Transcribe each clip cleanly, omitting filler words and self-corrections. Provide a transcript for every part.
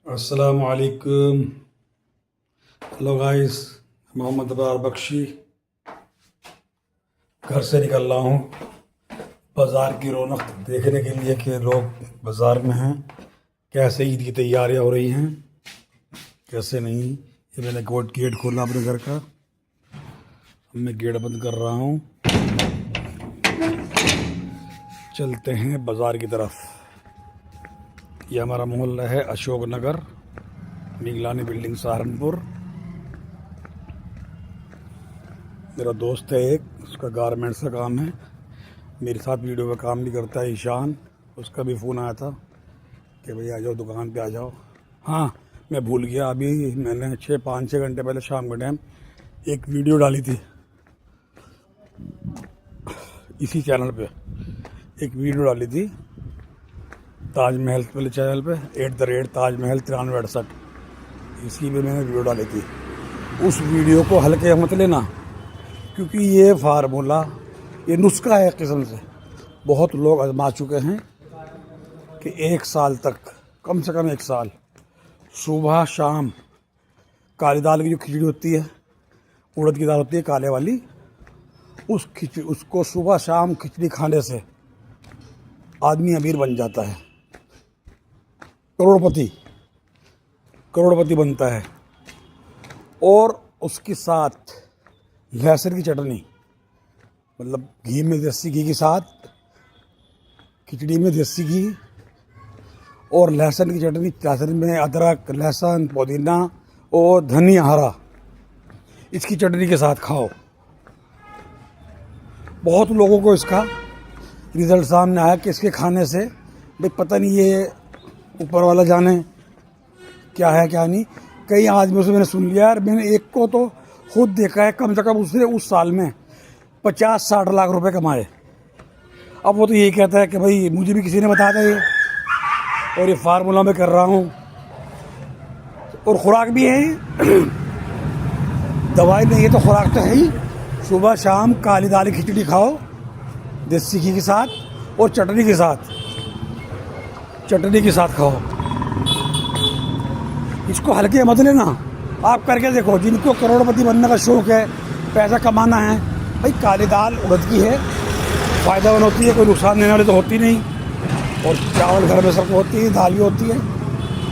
अस्सलामु अलैकुम। Hello guys, Mohammad Abrar Bakshi घर से निकल रहा हूँ बाज़ार की रौनक देखने के लिए कि लोग बाज़ार में हैं, कैसे ईद की तैयारियां हो रही हैं, कैसे नहीं। ये मैंने गेट खोला अपने घर का, अब मैं गेट बंद कर रहा हूँ। चलते हैं बाज़ार की तरफ। ये हमारा मोहल्ला है अशोक नगर, निगलानी बिल्डिंग, सहारनपुर। मेरा दोस्त है एक, उसका गारमेंट्स का काम है, मेरे साथ वीडियो का काम भी करता है, ईशान। उसका भी फ़ोन आया था कि भाई आ जाओ दुकान पे आ जाओ। हाँ, मैं भूल गया, अभी मैंने 5-6 घंटे पहले शाम के टाइम एक वीडियो डाली थी इसी चैनल पे, एक वीडियो डाली थी ताजमहल वाले चैनल पे, @ताजमहल 9368, इसी पे मैंने वीडियो डाली थी। उस वीडियो को हल्के मत लेना, क्योंकि ये फार्मूला, ये नुस्खा है एक किस्म से, बहुत लोग आजमा चुके हैं कि 1 साल तक, कम से कम 1 साल, सुबह शाम काली दाल की जो खिचड़ी होती है, उड़द की दाल होती है काले वाली, उसको सुबह शाम खिचड़ी खाने से आदमी अमीर बन जाता है, करोड़पति बनता है। और उसके साथ लहसुन की चटनी, मतलब घी में, देसी घी के साथ खिचड़ी में देसी घी और लहसुन की चटनी, लहसुन में अदरक, लहसुन, पुदीना और धनिया हरा, इसकी चटनी के साथ खाओ। बहुत लोगों को इसका रिज़ल्ट सामने आया कि इसके खाने से भाई पता नहीं, ये ऊपर वाला जाने क्या है क्या नहीं। कई आदमियों से मैंने सुन लिया यार, मैंने एक को तो खुद देखा है, कम से कम उसने उस साल में 50-60 लाख रुपए कमाए। अब वो तो यही कहता है कि भाई मुझे भी किसी ने बताया था ये, और ये फार्मूला में कर रहा हूँ, और खुराक भी है ये दवाई नहीं है तो खुराक तो है ही। सुबह शाम काली दाल की खिचड़ी खाओ देसी घी के साथ और चटनी के साथ खाओ। इसको हल्के मत लेना, आप करके देखो। जिनको करोड़पति बनने का शौक है, पैसा कमाना है, भाई काली दाल उड़द की है, फ़ायदेमंद होती है, कोई नुकसान देने वाली तो होती नहीं, और चावल घर में सबको होती है, दाल भी होती है।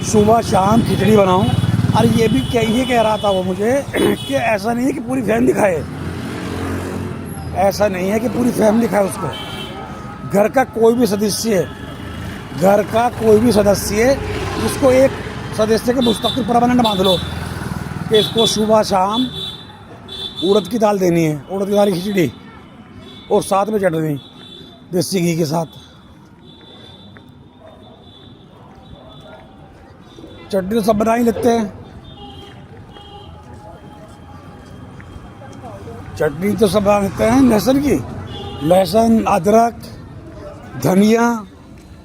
सुबह शाम खिचड़ी बनाओ। और ये भी ये कह रहा था वो मुझे कि ऐसा नहीं है कि पूरी फैमिली खाए, ऐसा नहीं है कि पूरी फैमिली खाए उसको। घर का कोई भी सदस्य उसको एक सदस्य के मुस्तकिल परमानेंट मान लो कि इसको सुबह शाम उड़द की दाल देनी है, उड़द की दाल की खिचड़ी और साथ में चटनी देसी घी के साथ। चटनी तो सब बना ही लेते हैं, चटनी तो सब बना लेते हैं लहसुन, अदरक, धनिया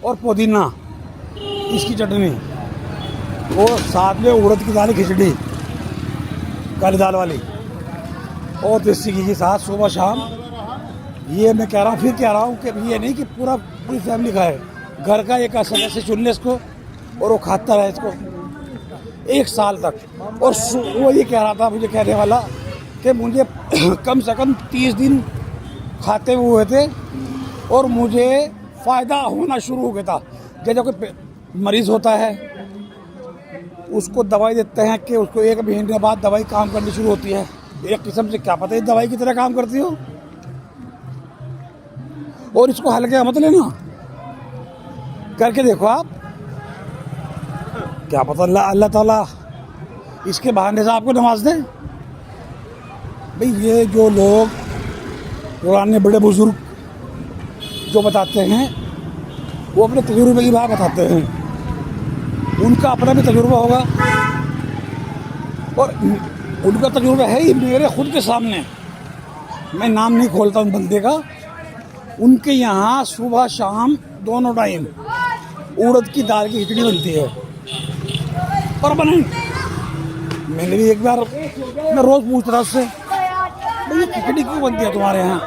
और पुदीना, इसकी चटनी, और साथ में उड़द की दाल की खिचड़ी काली दाल वाली और देसी घी के साथ सुबह शाम। ये मैं कह रहा हूँ कि ये नहीं कि पूरी फैमिली खाए, घर का एक सदस्य चुन ले इसको और वो खाता रहे इसको 1 साल तक। और वो ये कह रहा था मुझे, कहने वाला, कि मुझे कम से कम 30 दिन खाते हुए थे और मुझे फ़ायदा होना शुरू हो गया था। जैसे कोई मरीज़ होता है, उसको दवाई देते हैं कि उसको 1 महीने बाद दवाई काम करनी शुरू होती है, एक किस्म से, क्या पता है दवाई की तरह काम करती हो। और इसको हल्के मत लेना, करके देखो आप, क्या पता अल्लाह ताला इसके बहाने से आपको नवाज दे। भाई ये जो लोग पुराने बड़े बुजुर्ग जो बताते हैं, वो अपने तजुर्बे की बात बताते हैं, उनका अपना भी तजुर्बा होगा, और उनका तजुर्बा है ही मेरे खुद के सामने। मैं नाम नहीं खोलता उन बंदे का। उनके यहाँ सुबह शाम दोनों टाइम उड़द की दाल की खिचड़ी बनती है, परमानेंट। मैंने भी एक बार, मैं रोज़ पूछता था उससे, भाई ये खिचड़ी क्यों बनती है तुम्हारे यहाँ?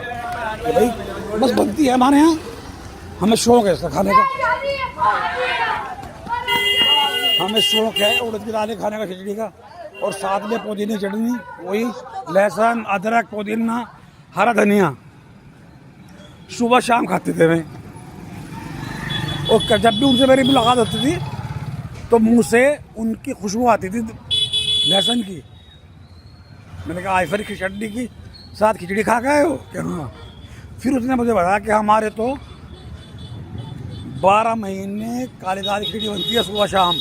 भाई बस बनती है हमारे यहाँ, हमें शौक है इसका खाने का। हमें शौक है उड़द की दालें खाने का, खिचड़ी का, और साथ में पुदीने चटनी, वही लहसुन अदरक पुदीना हरा धनिया सुबह शाम खाते थे मैं। और जब भी उनसे मेरी मुलाकात होती थी तो मुंह से उनकी खुशबू आती थी लहसुन की। मैंने कहा आइफर की चटनी की साथ खिचड़ी खा गए हो क्या? हाँ। फिर उसने मुझे बताया कि हमारे तो 12 महीने काली दाल खिचड़ी बनती है सुबह शाम।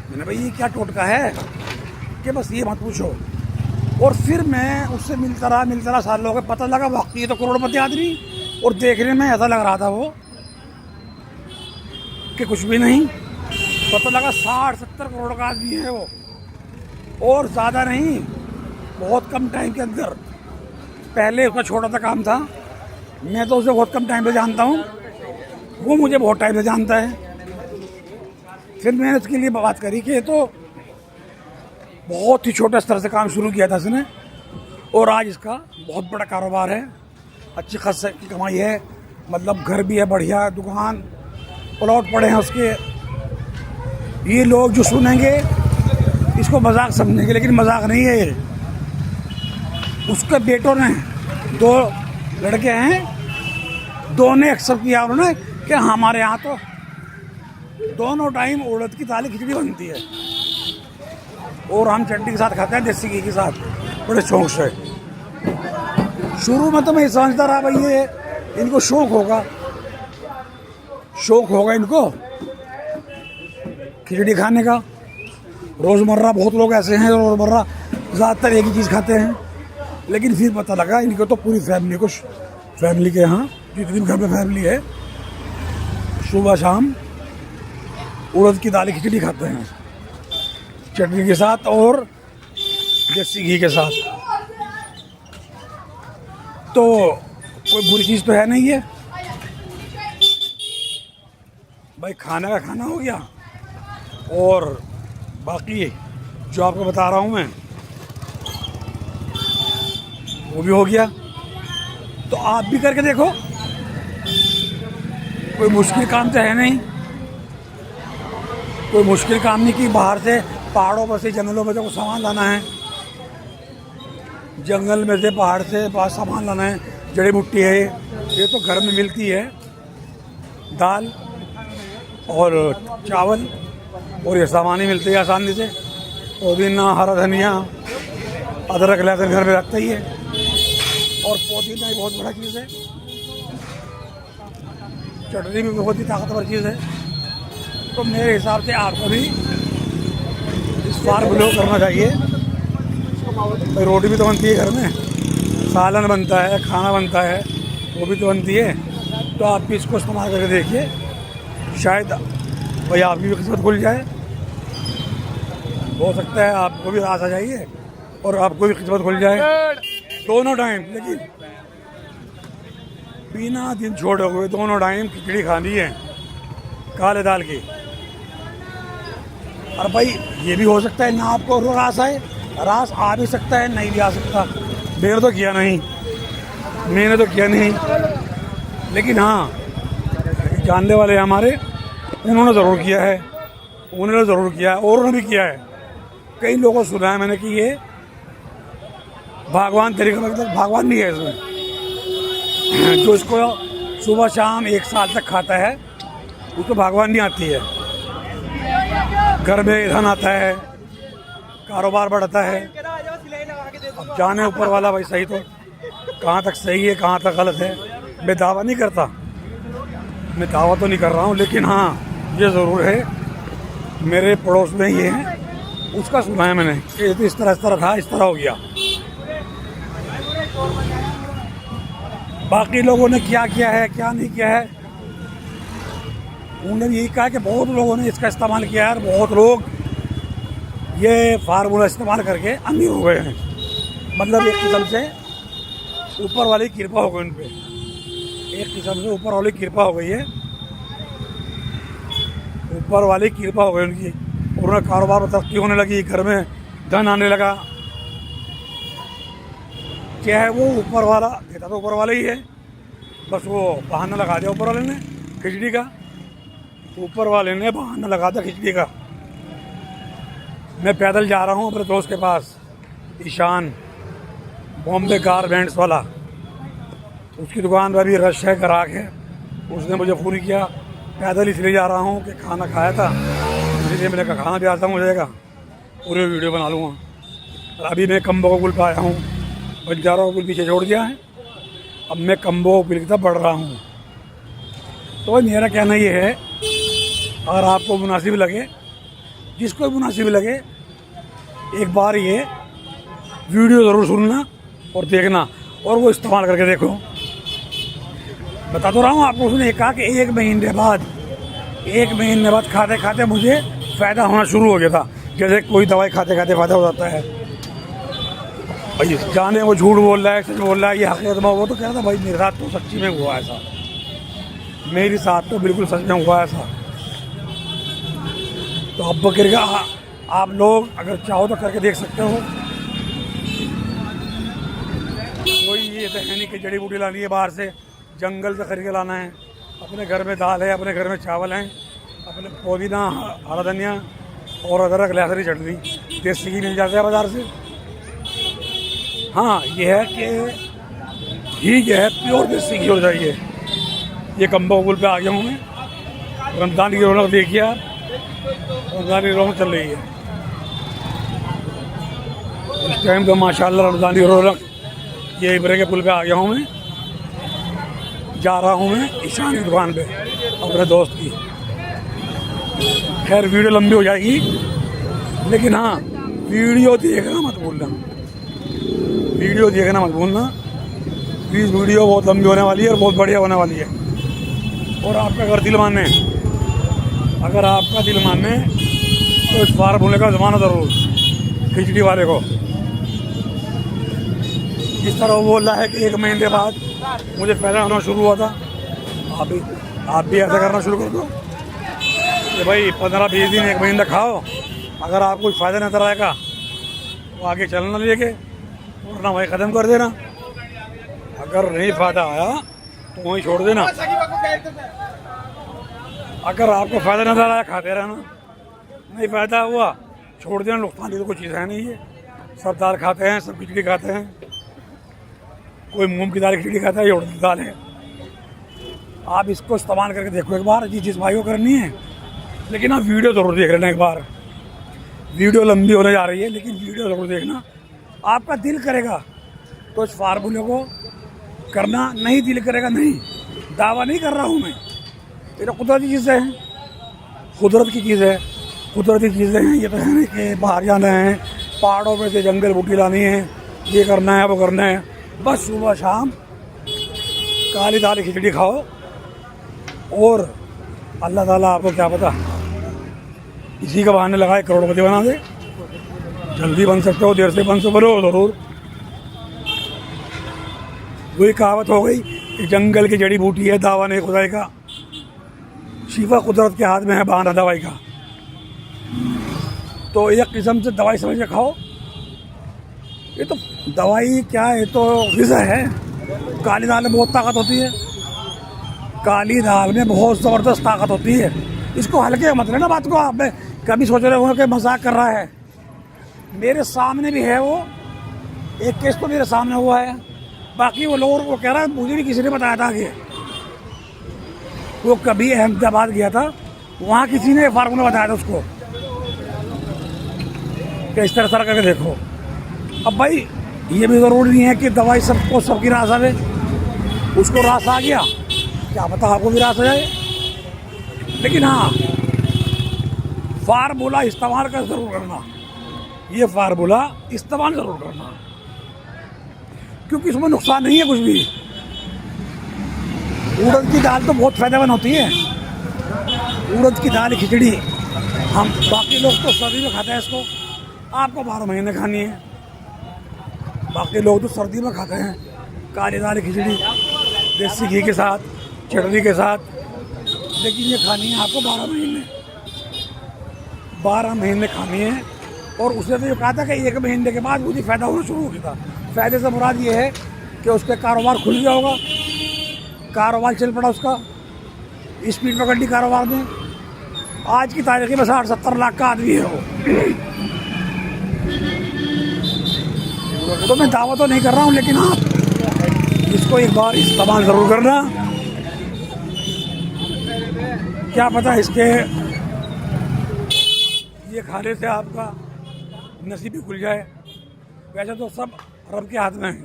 मैंने भाई ये क्या टोटका है कि बस ये मत पूछो। और फिर मैं उससे मिलता रहा सालों हो गए, पता लगा वाकई ये तो करोड़पति आदमी, और देखने में ऐसा लग रहा था वो कि कुछ भी नहीं। पता लगा 60-70 करोड़ का आदमी है वो, और ज़्यादा नहीं, बहुत कम टाइम के अंदर। पहले उसका छोटा सा काम था, मैं तो उसे बहुत कम टाइम पे जानता हूँ, वो मुझे बहुत टाइम से जानता है। फिर मैंने उसके लिए बात करी कि तो बहुत ही छोटे स्तर से काम शुरू किया था उसने, और आज इसका बहुत बड़ा कारोबार है, अच्छी खासी की कमाई है, मतलब घर भी है बढ़िया, दुकान प्लॉट पड़े हैं उसके। ये लोग जो सुनेंगे इसको मजाक समझेंगे, लेकिन मजाक नहीं है ये। उसके बेटों ने 2 लड़के हैं, 2 ने एक्सेप्ट किया उन्होंने कि हमारे यहाँ तो दोनों टाइम उड़द की दाल खिचड़ी बनती है, और हम चटनी के साथ खाते हैं, देसी घी के साथ, बड़े शौक से। शुरू में तो मैं समझता रहा भाई ये इनको शौक होगा इनको खिचड़ी खाने का। रोज़मर्रा बहुत लोग ऐसे हैं रोज़मर्रा ज़्यादातर एक ही चीज़ खाते हैं, लेकिन फिर पता लगा इनको तो पूरी फैमिली के यहाँ जितनी भी घर में फैमिली है सुबह शाम उड़द की दाल खिचड़ी खाते हैं चटनी के साथ और देसी घी के साथ। तो कोई बुरी चीज़ तो है नहीं है भाई, खाना का खाना हो गया, और बाकी जो आपको बता रहा हूँ मैं वो भी हो गया। तो आप भी करके देखो, कोई मुश्किल काम तो है नहीं, कोई मुश्किल काम नहीं कि बाहर से पहाड़ों पर से जंगलों में से कुछ सामान लाना है, जंगल में से पहाड़ से पास सामान लाना है। जड़ी बूटी है ये तो घर में मिलती है, दाल और चावल और ये सामान ही मिलते हैं आसानी से। पुदीना हरा धनिया अदरक लहसुन घर में रखता ही है, और पुदीना ही बहुत बड़ा चीज़ है, चटनी भी बहुत ही ताकतवर चीज़ है। तो मेरे हिसाब से आपको भी इस बार ग्लो करना चाहिए। भाई रोटी भी तो बनती है घर में, सालन बनता है, खाना बनता है, वो भी तो बनती है। तो आप भी इसको इस्तेमाल करके देखिए, शायद भाई आपकी भी किस्मत खुल जाए। हो सकता है आपको भी रास आ जाइए और आपको भी किस्मत खुल जाए दोनों टाइम। लेकिन बिना दिन छोड़े हुए दोनों टाइम खिचड़ी खानी है काले दाल की। और भाई ये भी हो सकता है ना आपको रास आए, रास आ भी सकता है, नहीं भी आ सकता। मैंने तो किया नहीं, लेकिन हाँ जानने वाले हमारे उन्होंने ज़रूर किया है, और उन्होंने भी किया है। कई लोगों को सुना है मैंने कि ये भगवान तरीका, मतलब भगवान नहीं है इसमें। जो इसको सुबह शाम 1 साल तक खाता है उसको भगवान नहीं आती है, घर में धन आता है, कारोबार बढ़ता है। अब जाने ऊपर वाला भाई सही तो कहाँ तक सही है कहाँ तक गलत है, मैं दावा नहीं करता, मैं दावा तो नहीं कर रहा हूँ, लेकिन हाँ ये ज़रूर है मेरे पड़ोस में ये है, उसका सुना है मैंने कि इस तरह था, इस तरह हो गया। बाकी लोगों ने क्या किया है क्या नहीं किया है, उन्होंने यही कहा कि बहुत लोगों ने इसका इस्तेमाल किया है, बहुत लोग ये फार्मूला इस्तेमाल करके अमीर हो गए हैं। मतलब एक किस्म से ऊपर वाली कृपा हो गई उन पर, एक किस्म से ऊपर वाली कृपा हो गई है, ऊपर वाली कृपा हो गई उनकी। उन्होंने कारोबार में तरक्की होने लगी, घर में धन आने लगा। क्या है वो ऊपर वाला देता तो ऊपर वाला ही है, बस वो बहाना लगा दिया ऊपर वाले ने खिचड़ी का, ऊपर वाले ने बहाना लगा दिया खिचड़ी का। मैं पैदल जा रहा हूँ अपने दोस्त के पास, ईशान, बॉम्बे गारमेंट्स वाला। उसकी दुकान पर भी रश है, ग्राहक है। उसने मुझे फ़ोन किया, पैदल इसलिए जा रहा हूँ कि खाना खाया था, इसलिए मैंने कहा खाना भी आता हो जाएगा, पूरे वीडियो बना लूँगा। और अभी मैं कम्बो पुल पर आया हूँ, बंजारा पुल पीछे छोड़ दिया है, अब मैं कम्बो पुल की तरफ बढ़ रहा हूँ। तो मेरा कहना ये है, अगर आपको मुनासिब लगे, जिसको मुनासिब लगे, एक बार ये वीडियो ज़रूर सुनना और देखना और वो इस्तेमाल करके देखो। बता तो रहा हूँ आपको। उसने कहा कि एक महीने बाद खाते खाते मुझे फ़ायदा होना शुरू हो गया था, जैसे कोई दवाई खाते खाते फ़ायदा हो जाता है। भाई जाने वो झूठ बोल रहा है, सच बोल रहा है, ये हकीकत में। वो तो कह रहा था भाई मेरे साथ तो सच्ची में हुआ ऐसा, मेरे साथ तो बिल्कुल सच में हुआ ऐसा। तो अब करके आप लोग अगर चाहो तो करके देख सकते हो। कोई ये तो है नहीं कि जड़ी बूटी लानी है बाहर से, जंगल से खरीद के लाना है। अपने घर में दाल है, अपने घर में चावल हैं, अपने पुदीना, हरा धनिया और अदरक, लहसुन, चटनी देसी घी मिल जाता है बाज़ार से। हाँ ये है कि घी जो है प्योर देसी घी हो जाइए। ये कम्बो पुल पे आ गया हूँ मैं। रमज़ान की रौनक देखिए आप, रमज़ान की रौनक चल रही है इस टाइम तो माशाल्लाह। रमज़ान की रौनक, ये इब्रे के पुल पे आ गया हूँ मैं। जा रहा हूँ मैं ईशान की दुकान पे अपने दोस्त की। खैर वीडियो लंबी हो जाएगी, लेकिन हाँ वीडियो देखना मत भूलना, वीडियो देखना मत भूलना प्लीज़। वीडियो बहुत लंबी होने वाली है और बहुत बढ़िया होने वाली है। और आपका अगर दिल माने, अगर आपका दिल माने तो इस बार बोलने का ज़माना ज़रूर खिचड़ी वाले को। जिस तरह वो बोल रहा है कि एक महीने बाद मुझे फ़ायदा होना शुरू हुआ था, आप भी ऐसा करना शुरू कर दो कि भाई 15-20 दिन, एक महीना खाओ। अगर आपको कोई फ़ायदा नजर आएगा तो आगे चलना लेके, वरना वही ख़त्म कर देना। अगर नहीं फ़ायदा आया तो वहीं छोड़ देना। अगर आपको फ़ायदा नजर आया खाते रहना, नहीं फ़ायदा हुआ छोड़ देना। नुकसान की तो कोई चीज़ है नहीं है। सब दाल खाते हैं, सब खिचड़ी खाते हैं, कोई मूंग की दाल खिचड़ी खाता है, ये उड़द की दाल है। आप इसको इस्तेमाल करके देखो एक बार, जिस भाई को करनी है। लेकिन आप वीडियो ज़रूर देख लेना एक बार। वीडियो लंबी होने जा रही है, लेकिन वीडियो ज़रूर देखना। आपका दिल करेगा तो इस फार्मूले को करना, नहीं दिल करेगा नहीं। दावा नहीं कर रहा हूँ मैं, ये तो कुदरती चीज़ें हैं, कुदरत की चीज़ है, कुदरती चीज़ें हैं। ये तो है नहीं कि बाहर जाना है, पहाड़ों में से जंगल बूटी लानी है, ये करना है, वो करना है। बस सुबह शाम काली दाल खिचड़ी खाओ और अल्लाह ताला आपको क्या पता इसी का बहाने लगाए करोड़पति बना दे। जल्दी बन सकते हो, देर से बन सकते हो ज़रूर। वही कहावत हो गई कि जंगल की जड़ी बूटी है, दावा नहीं खुदाई का, शिफा कुदरत के हाथ में है, बहाना दवाई का। तो एक किस्म से दवाई समझ के खाओ। ये तो दवाई क्या है, तो ग़िज़ा है। काली दाल में बहुत ताकत होती है, काली दाल में बहुत ज़बरदस्त ताकत होती है। इसको हल्के मत लेना बात को। आप कभी सोच रहे होंगे कि मजाक कर रहा है, मेरे सामने भी है वो एक केस तो मेरे सामने हुआ है। बाकी वो लोग वो कह रहा है मुझे भी किसी ने बताया था कि वो कभी अहमदाबाद गया था, वहाँ किसी ने फार्मूला बताया था उसको कि इस तरह करके देखो। अब भाई ये भी ज़रूरी नहीं है कि दवाई सबको सबकी रास आवे। उसको रास आ गया, क्या पता आपको भी रास आ जाए। लेकिन हाँ फार्मूला इस्तेमाल कर ज़रूर करना, ये फार्मूला इस्तेमाल ज़रूर करना, क्योंकि इसमें नुकसान नहीं है कुछ भी। उड़द की दाल तो बहुत फ़ायदेमंद होती है, उड़द की दाल खिचड़ी। हम बाकी लोग तो सर्दी में खाते हैं इसको, आपको 12 महीने खानी है। बाकी लोग तो सर्दी में खाते हैं काली दाल खिचड़ी देसी घी के साथ, चटनी के साथ। लेकिन ये खानी है आपको 12 महीने खानी है। और उसने तो ये कहा था कि 1 महीने के बाद मुझे फ़ायदा होना शुरू हो गया था। फ़ायदे से मुराद ये है कि उसका कारोबार खुल गया होगा, कारोबार चल पड़ा, उसका स्पीड पकड़ ली कारोबार में। आज की तारीख में 60-70 लाख का आदमी है वो। तो मैं दावा तो नहीं कर रहा हूँ, लेकिन आप इसको एक बार इस्तेमाल ज़रूर करना। क्या पता इसके ये खाने से आपका नसीब ही खुल जाए। वैसे तो सब रब के हाथ में है,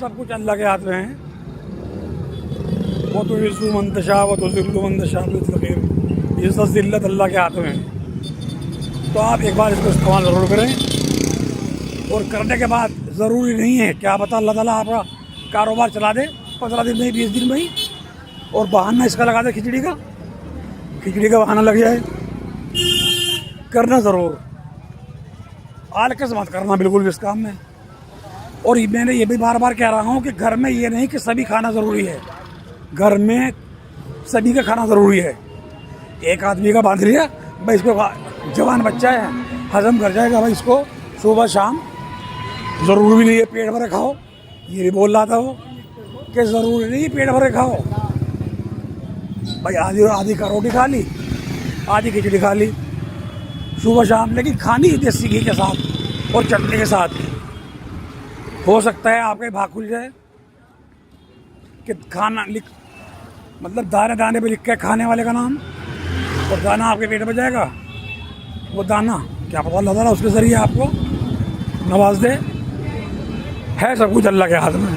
सब कुछ अल्लाह के हाथ में है। वो तो इज़्ज़ु मन तशा व तुज़िल्लु मन तशा बिल-खैर, इज़्ज़त ज़िल्लत अल्लाह के हाथ में है। तो आप एक बार इसको इस्तेमाल ज़रूर करें, और करने के बाद ज़रूरी नहीं है, क्या पता अल्लाह ताला आपका कारोबार चला दे 15 दिन में ही, 20 दिन में ही, और बहाना इसका लगा दे खिचड़ी का बहाना लग जाए। करना ज़रूर, आलकस मत करना बिल्कुल भी इस काम में। और मैंने ये भी बार बार कह रहा हूँ कि घर में ये नहीं कि सभी खाना ज़रूरी है, घर में सभी का खाना ज़रूरी है। एक आदमी का बांध लिया भाई, इसको जवान बच्चा है हजम कर जाएगा भाई, इसको सुबह शाम ज़रूरी भी नहीं है पेट भरे खाओ। ये भी बोल रहा था वो कि ज़रूरी नहीं पेट भरे खाओ भाई, आधी का रोटी खा ली, आधी खिचड़ी खा ली सुबह शाम, लेकिन खानी देसी घी के साथ और चटनी के साथ। हो सकता है आपके भाग खुल जाए कि खाना मतलब दाने दाने पे लिख के खाने वाले का नाम, और दाना आपके पेट में जाएगा। वो दाना क्या पता अल्लाह ताला उसके ज़रिए आपको नवाज दे। है सब कुछ अल्लाह के हाथ में,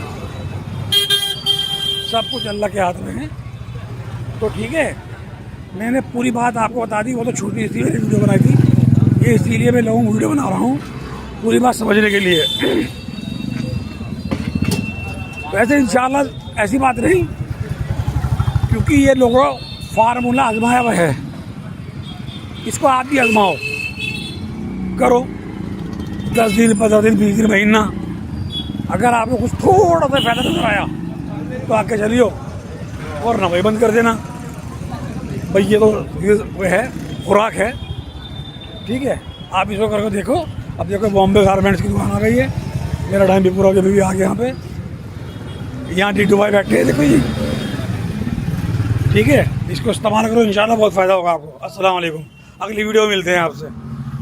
सब कुछ अल्लाह के हाथ में है। तो ठीक है, मैंने पूरी बात आपको बता दी। वो तो छोटी सी वीडियो बनाई थी, ये इसीलिए मैं लोगों को वीडियो बना रहा हूँ पूरी बात समझने के लिए। वैसे इंशाल्लाह ऐसी बात नहीं, क्योंकि ये लोगों फार्मूला आजमाया हुआ है, इसको आप भी आजमाओ, करो 10 दिन 15 दिन 20 दिन महीना। अगर आपको कुछ थोड़ा सा फ़ायदा नजर आया तो आके चलियो, और ना वही बंद कर देना भाई। ये तो वो है, खुराक है, ठीक है। आप इसको करके देखो। अब देखो बॉम्बे गारमेंट्स की दुकान आ गई है, मेरा टाइम भी पूरा हो गया, भी आ गया यहाँ पे। यहाँ डी भाई बैठे हैं, देखो जी, ठीक है। इसको इस्तेमाल करो, इंशाल्लाह बहुत फ़ायदा होगा आपको। अस्सलाम वालेकुम, अगली वीडियो में मिलते हैं आपसे।